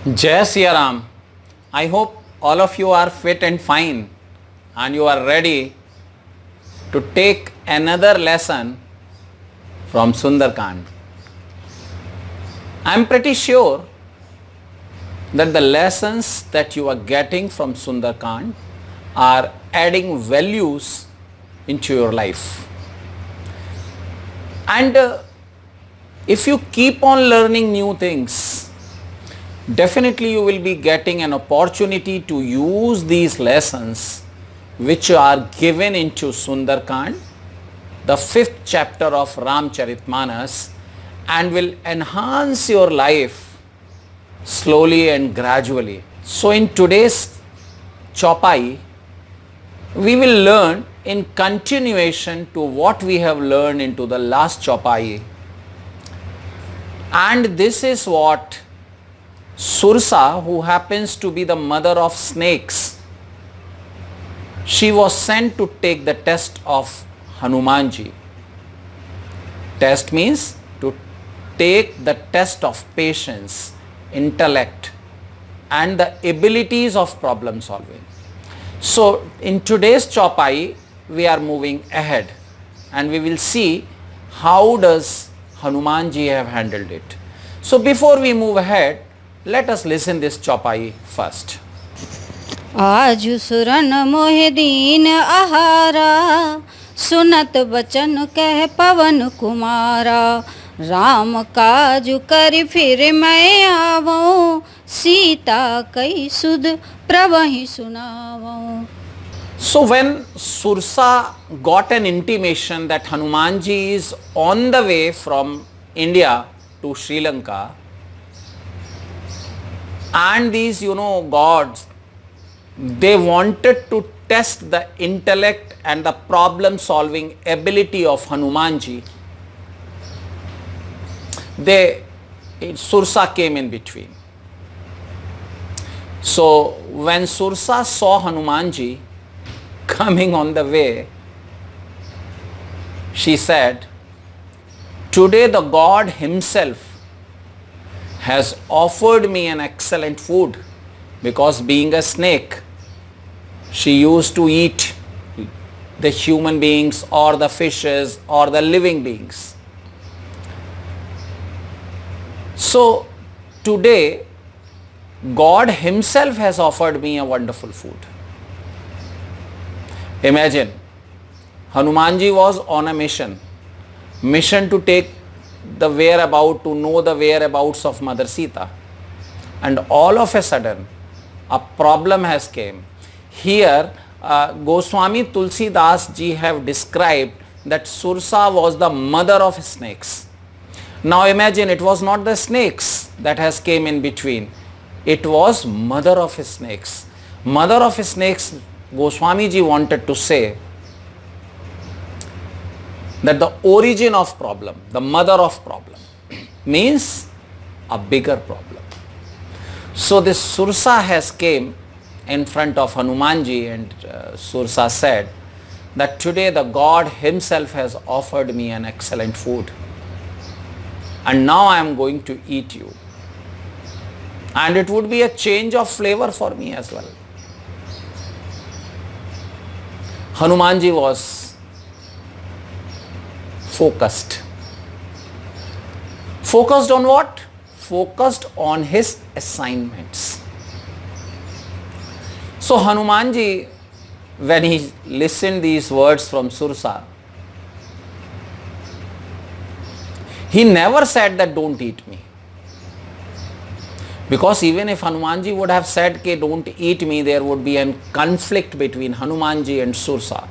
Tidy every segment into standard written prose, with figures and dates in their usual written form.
Jai Siya Ram. I hope all of you are fit and fine and you are ready to take another lesson from Sundarkand. I am pretty sure that the lessons that you are getting from Sundarkand are adding values into your life. And if you keep on learning new things, definitely you will be getting an opportunity to use these lessons which are given into Sundarkand, the 5th chapter of Ramcharitmanas, and will enhance your life slowly and gradually. So in today's Chaupai, we will learn in continuation to what we have learned into the last Chaupai. And this is what Sursa, who happens to be the mother of snakes, she was sent to take the test of Hanumanji. Test means to take the test of patience, intellect, and the abilities of problem solving. So in today's Chaupai, we are moving ahead and we will see how does Hanumanji have handled it. So before we move ahead, let us listen this Chaupai first. आजु सुरन मोहि दीन आहारा, सुनत बचन कह पवन कुमारा। राम काजु करि फिर मैं आवऊँ, सीता कई सुध प्रवहि सुनावऊँ। So when Sursa got an intimation that Hanumanji is on the way from India to Sri Lanka, and these gods, they wanted to test the intellect and the problem solving ability of Hanumanji, Sursa came in between. So when Sursa saw Hanumanji coming on the way, she said, "Today the God himself has offered me an excellent food," because being a snake, she used to eat the human beings or the fishes or the living beings. So today God himself has offered me a wonderful food. Imagine, Hanumanji was on a mission to take the whereabout, to know the whereabouts of Mother Sita. And all of a sudden, a problem has came. Here, Goswami Tulsidas ji have described that Sursa was the mother of snakes. Now imagine, it was not the snakes that has came in between. It was mother of snakes. Mother of snakes, Goswami ji wanted to say that the origin of problem, the mother of problem, means a bigger problem. So this Sursa has came in front of Hanumanji, and Sursa said that today the God himself has offered me an excellent food, and now I am going to eat you, and it would be a change of flavor for me as well. Hanumanji was focused. Focused on what? Focused on his assignments. So Hanumanji, when he listened these words from Sursa, he never said that don't eat me. Because even if Hanumanji would have said, "Okay, don't eat me," there would be a conflict between Hanumanji and Sursa.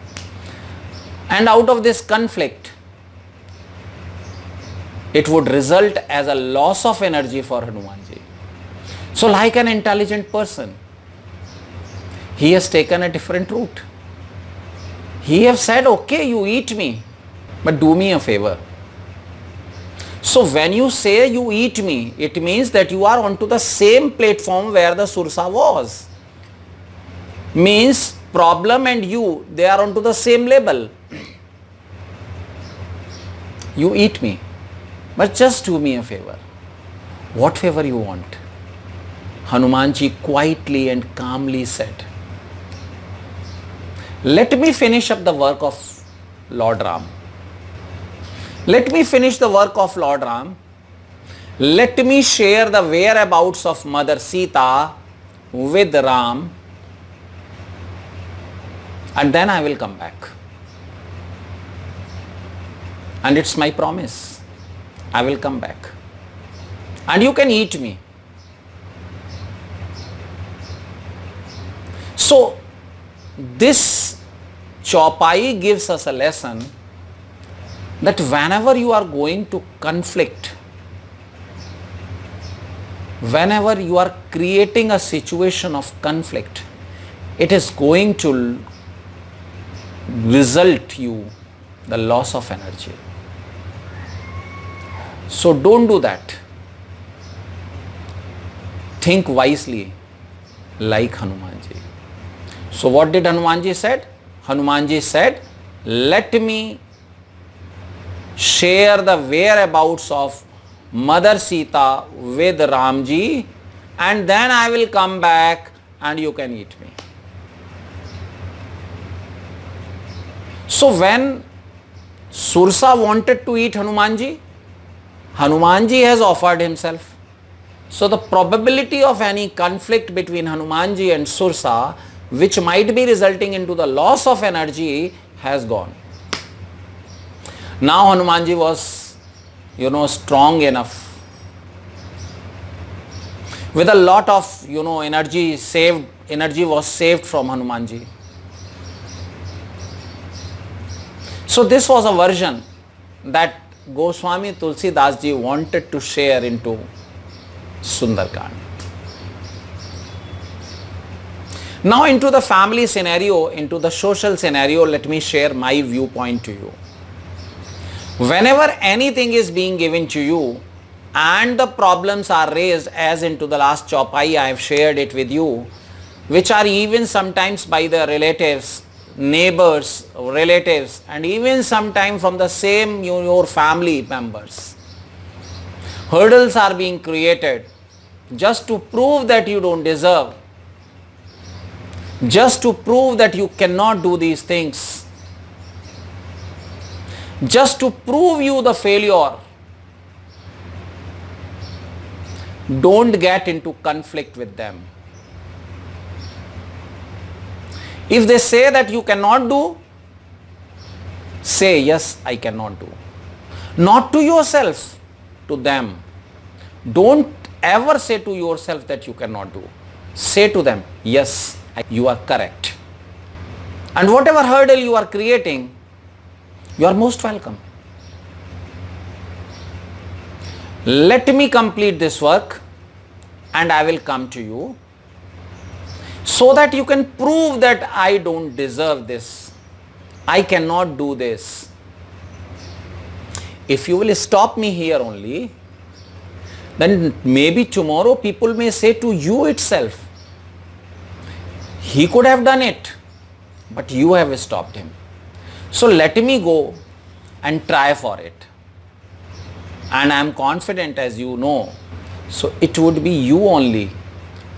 And out of this conflict, it would result as a loss of energy for Hanumanji. So like an intelligent person, he has taken a different route. He has said, "Okay, you eat me, but do me a favor." So when you say you eat me, it means that you are onto the same platform where the Sursa was. Means problem and you, they are onto the same level. You eat me, but just do me a favor. What favor you want? Hanumanji quietly and calmly said, "Let me finish up the work of Lord Ram. Let me finish the work of Lord Ram. Let me share the whereabouts of Mother Sita with Ram, and then I will come back. And it's my promise. I will come back. And you can eat me." So, this chaupai gives us a lesson that whenever you are going to conflict, whenever you are creating a situation of conflict, it is going to result you the loss of energy. So don't do that. Think wisely like Hanumanji. So what did Hanumanji said? Hanumanji said, "Let me share the whereabouts of Mother Sita with Ramji, and then I will come back and you can eat me." So when Sursa wanted to eat Hanumanji, Hanumanji has offered himself. So the probability of any conflict between Hanumanji and Sursa, which might be resulting into the loss of energy, has gone. Now Hanumanji was, strong enough. With a lot of, energy was saved from Hanumanji. So this was a version that Goswami Tulsidas ji wanted to share into Sundarkand. Now into the family scenario, into the social scenario, let me share my viewpoint to you. Whenever anything is being given to you and the problems are raised, as into the last chaupai I have shared it with you, which are even sometimes by the relatives, neighbors, relatives, and even sometimes from the same your family members. Hurdles are being created just to prove that you don't deserve, just to prove that you cannot do these things, just to prove you the failure. Don't get into conflict with them. If they say that you cannot do, say, "Yes, I cannot do." Not to yourself, to them. Don't ever say to yourself that you cannot do. Say to them, "Yes, you are correct." And whatever hurdle you are creating, you are most welcome. Let me complete this work and I will come to you, so that you can prove that I don't deserve this. I cannot do this. If you will stop me here only, then maybe tomorrow people may say to you itself, "He could have done it, but you have stopped him. So let me go and try for it." And I am confident, as you know, so it would be you only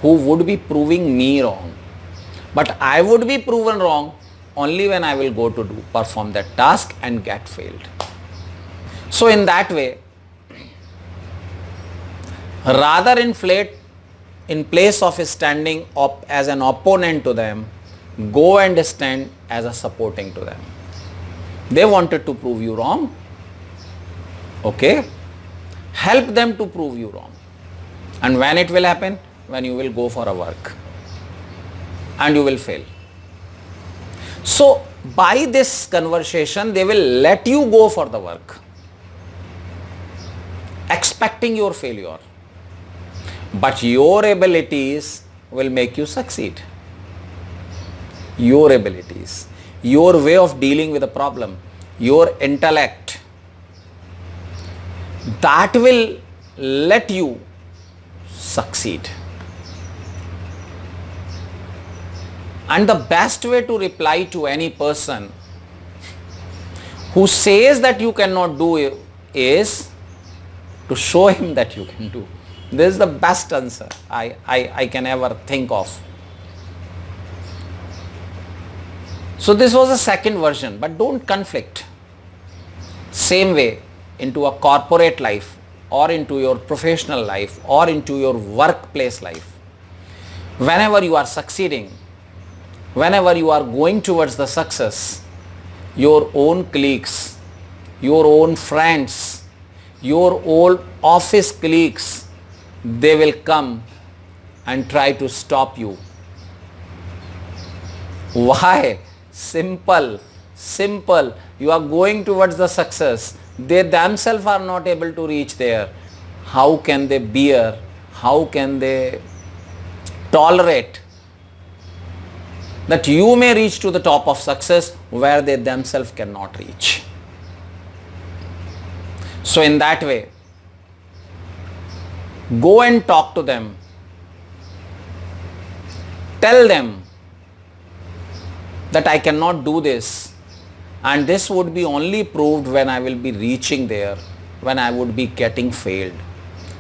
who would be proving me wrong. But I would be proven wrong only when I will go to perform that task and get failed. So in that way, rather in place of standing up as an opponent to them, go and stand as a supporting to them. They wanted to prove you wrong. Okay? Help them to prove you wrong. And when it will happen? When you will go for a work and you will fail. So by this conversation, they will let you go for the work, expecting your failure. But your abilities will make you succeed. Your abilities, your way of dealing with a problem, your intellect, that will let you succeed. And the best way to reply to any person who says that you cannot do it is to show him that you can do. This is the best answer I can ever think of. So this was a second version, but don't conflict. Same way into a corporate life or into your professional life or into your workplace life. Whenever you are succeeding, whenever you are going towards the success, your own colleagues, your own friends, your old office colleagues, they will come and try to stop you. Why? Simple. You are going towards the success. They themselves are not able to reach there. How can they bear? How can they tolerate that you may reach to the top of success where they themselves cannot reach? So in that way, go and talk to them. Tell them that I cannot do this, and this would be only proved when I will be reaching there, when I would be getting failed.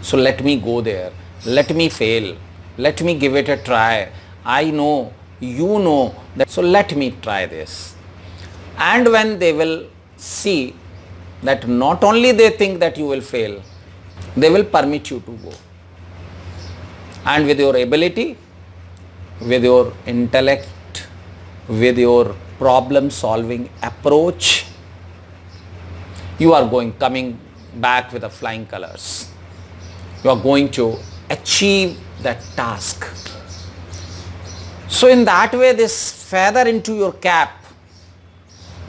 So let me go there, let me fail, let me give it a try. I know, you know that, so let me try this. And when they will see that not only they think that you will fail, they will permit you to go. And with your ability, with your intellect, with your problem solving approach, you are coming back with the flying colors. You are going to achieve that task. So in that way, this feather into your cap,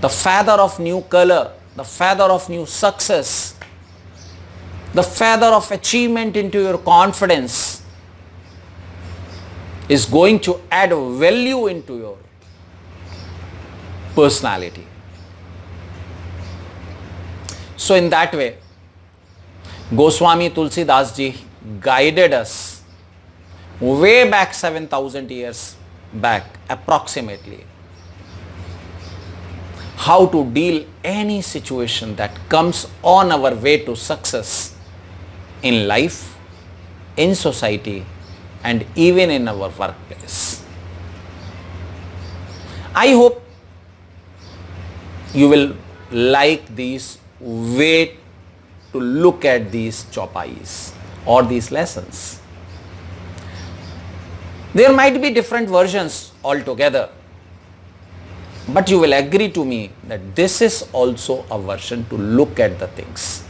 the feather of new color, the feather of new success, the feather of achievement into your confidence is going to add value into your personality. So in that way, Goswami Tulsidas ji guided us way back 7,000 years back approximately, how to deal any situation that comes on our way to success in life, in society, and even in our workplace. I hope you will like these way to look at these chopais or these lessons. There might be different versions altogether, but you will agree to me that this is also a version to look at the things.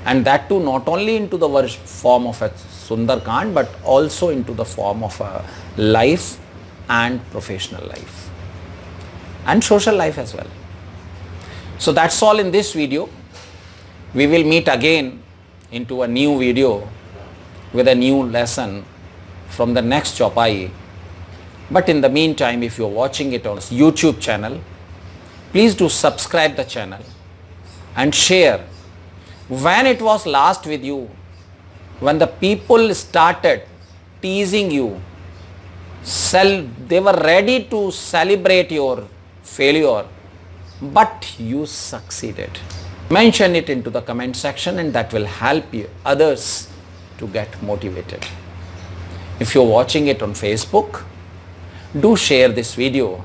And that too not only into the form of a Sundarkand, but also into the form of a life and professional life and social life as well. So that's all in this video. We will meet again into a new video with a new lesson from the next Chopai. But in the meantime, if you are watching it on YouTube channel, please do subscribe the channel and share. When it was last with you, when the people started teasing you, they were ready to celebrate your failure, but you succeeded. Mention it into the comment section, and that will help you others to get motivated. If you're watching it on Facebook, do share this video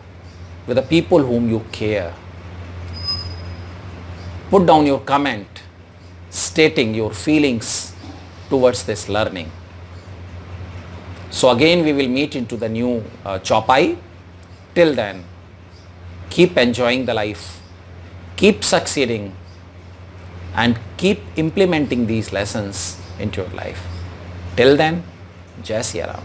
with the people whom you care. Put down your comment stating your feelings towards this learning. So again we will meet into the new Chopai. Till then, keep enjoying the life, keep succeeding, and keep implementing these lessons into your life. Till then, Jai Siya Ram.